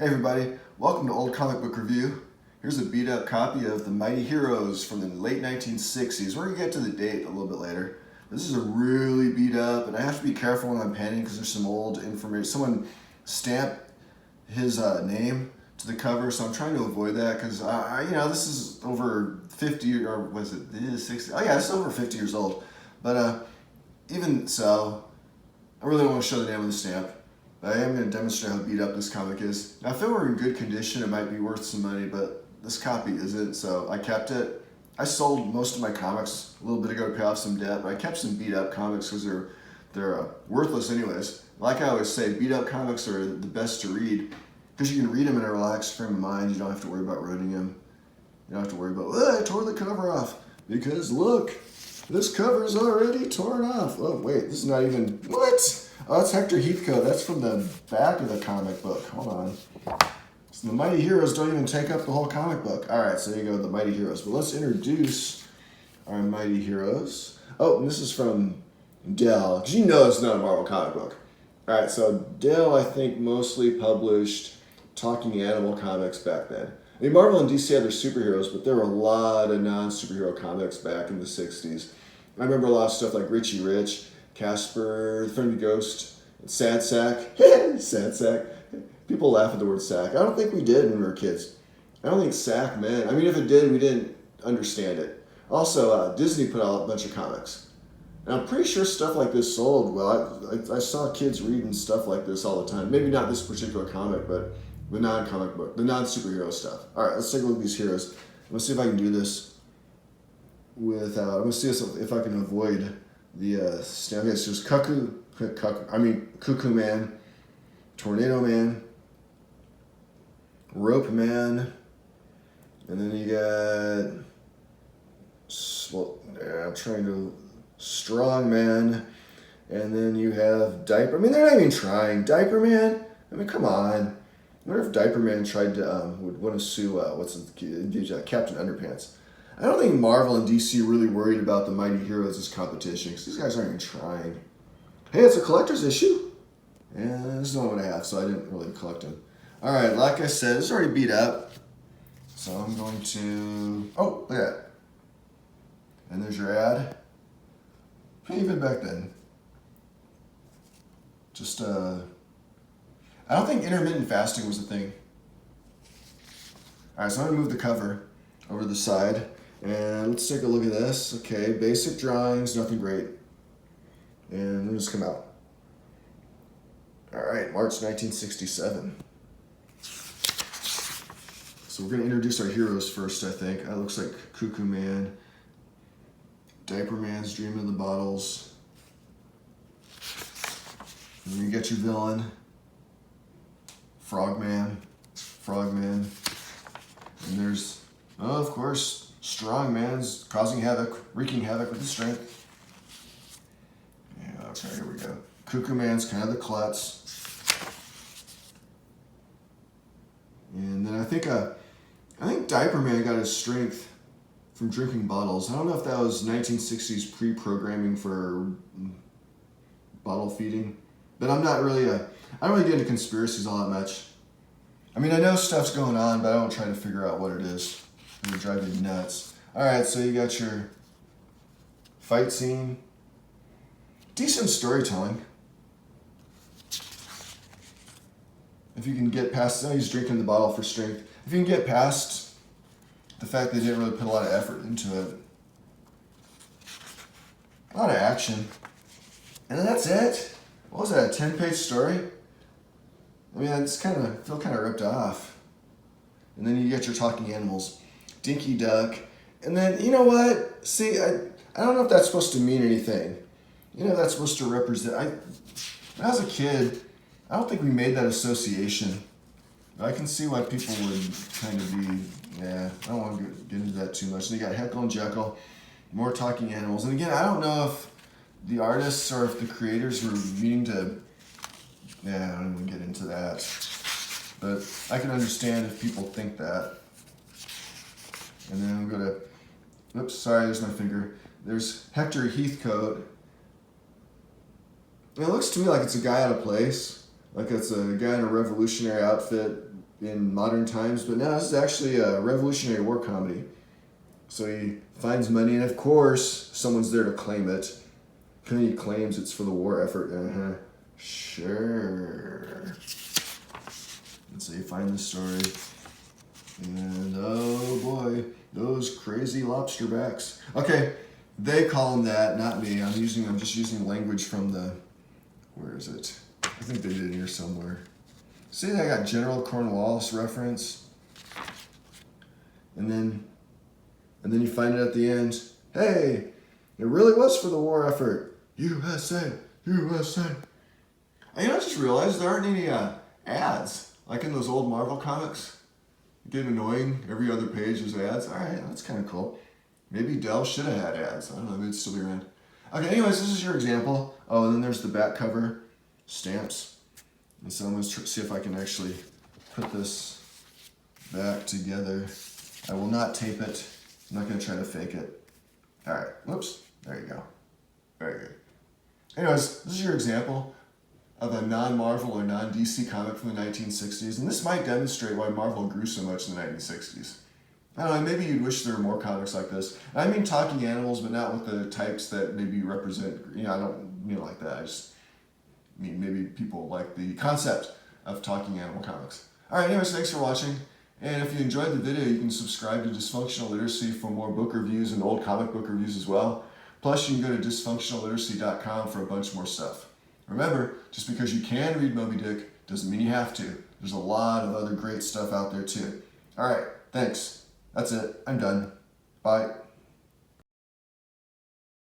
Hey everybody, welcome to Old Comic Book Review. Here's a beat up copy of The Mighty Heroes from the late 1960s. We're going to get to the date a little bit later. This is a really beat up, and I have to be careful when I'm penning because there's some old information. Someone stamped his name to the cover, so I'm trying to avoid that because, this is over 50, or was it 60? Oh yeah, it's over 50 years old. But even so, I really don't want to show the name on the stamp. I am going to demonstrate how beat up this comic is. Now, if it were in good condition, it might be worth some money, but this copy isn't, so I kept it. I sold most of my comics a little bit ago to pay off some debt, but I kept some beat up comics because they're worthless anyways. Like I always say, beat up comics are the best to read because you can read them in a relaxed frame of mind. You don't have to worry about ruining them. You don't have to worry about, I tore the cover off because look, this cover's already torn off. Oh wait, this is not even, what? Oh, that's Hector Heathcote. That's from the back of the comic book. Hold on. So the Mighty Heroes don't even take up the whole comic book. All right, so there you go, the Mighty Heroes. But let's introduce our Mighty Heroes. Oh, and this is from Dell, because you know it's not a Marvel comic book. All right, so Dell, I think, mostly published Talking Animal comics back then. I mean, Marvel and DC had their superheroes, but there were a lot of non-superhero comics back in the 60s. I remember a lot of stuff like Richie Rich, Casper, the Friendly Ghost, Sad Sack. Sad Sack. People laugh at the word sack. I don't think we did when we were kids. I don't think sack meant. I mean, if it did, we didn't understand it. Also, Disney put out a bunch of comics. And I'm pretty sure stuff like this sold well. I saw kids reading stuff like this all the time. Maybe not this particular comic, but the non-comic book, the non-superhero stuff. All right, let's take a look at these heroes. I'm going to see if I can do this without... I'm going to see if I can avoid the stamp. It's just Cuckoo Man, Tornado Man, Rope Man, and then you got, I'm trying to, Strong Man, and then you have Diaper. I mean, they're not even trying. Diaper Man? I mean, come on. I wonder if Diaper Man tried to, would want to sue, Captain Underpants. I don't think Marvel and DC are really worried about the Mighty Heroes as competition because these guys aren't even trying. Hey, it's a collector's issue. And this is the only one I have, so I didn't really collect them. All right, like I said, it's already beat up. So I'm going to, oh, look at that. And there's your ad. Even back then. Just, I don't think intermittent fasting was a thing. All right, so I'm gonna move the cover over to the side. And let's take a look at this. Okay, basic drawings, nothing great. And let me just come out. All right, March 1967. So we're going to introduce our heroes first, I think. It looks like Cuckoo Man, Diaper Man's Dreaming of the Bottles. And then you get your villain, Frogman. And there's, of course, Strong Man's causing havoc, wreaking havoc with his strength. Yeah, okay, here we go. Cuckoo Man's kind of the klutz. And then I think Diaper Man got his strength from drinking bottles. I don't know if that was 1960s pre-programming for bottle feeding, but I don't really get into conspiracies all that much. I mean, I know stuff's going on, but I don't try to figure out what it is. It would drive me nuts. All right, so you got your fight scene. Decent storytelling. If you can get past, he's drinking the bottle for strength. If you can get past the fact they didn't really put a lot of effort into it. A lot of action. And then that's it. What was that, a 10-page story? I mean, it's feel kind of ripped off. And then you get your talking animals. Dinky Duck. And then, you know what? See, I don't know if that's supposed to mean anything. You know, that's supposed to represent, when I was a kid, I don't think we made that association. But I can see why people would kind of be, I don't want to get into that too much. And you got Heckle and Jekyll, more talking animals. And again, I don't know if the artists or if the creators were meaning to, I don't even get into that. But I can understand if people think that. And then I'm going to, oops, sorry, there's my finger. There's Hector Heathcote. It looks to me like it's a guy out of place. Like it's a guy in a revolutionary outfit in modern times, but now this is actually a Revolutionary War comedy. So he finds money, and of course, someone's there to claim it. And he claims it's for the war effort. Sure. And so you find the story. And oh boy, those crazy lobster backs. Okay, they call them that, not me. I'm just using language from the, where is it? I think they did it here somewhere. See, I got General Cornwallis reference. And then you find it at the end. Hey, it really was for the war effort. USA, USA. I just realized there aren't any ads like in those old Marvel comics. Getting annoying. Every other page is ads. All right, that's kind of cool. Maybe Dell should have had ads. I don't know. Maybe it'd still be around. Okay, anyways, this is your example. Oh, and then there's the back cover stamps. And so I'm going to see if I can actually put this back together. I will not tape it. I'm not going to try to fake it. All right. Whoops. There you go. Very good. Anyways, this is your example of a non-Marvel or non-DC comic from the 1960s, and this might demonstrate why Marvel grew so much in the 1960s. I don't know, maybe you'd wish there were more comics like this. I mean talking animals, but not with the types that maybe represent, I don't mean like that. I just mean maybe people like the concept of talking animal comics. All right, anyways, thanks for watching. And if you enjoyed the video, you can subscribe to Dysfunctional Literacy for more book reviews and old comic book reviews as well. Plus, you can go to dysfunctionalliteracy.com for a bunch more stuff. Remember, just because you can read Moby Dick doesn't mean you have to. There's a lot of other great stuff out there too. All right, thanks. That's it. I'm done. Bye.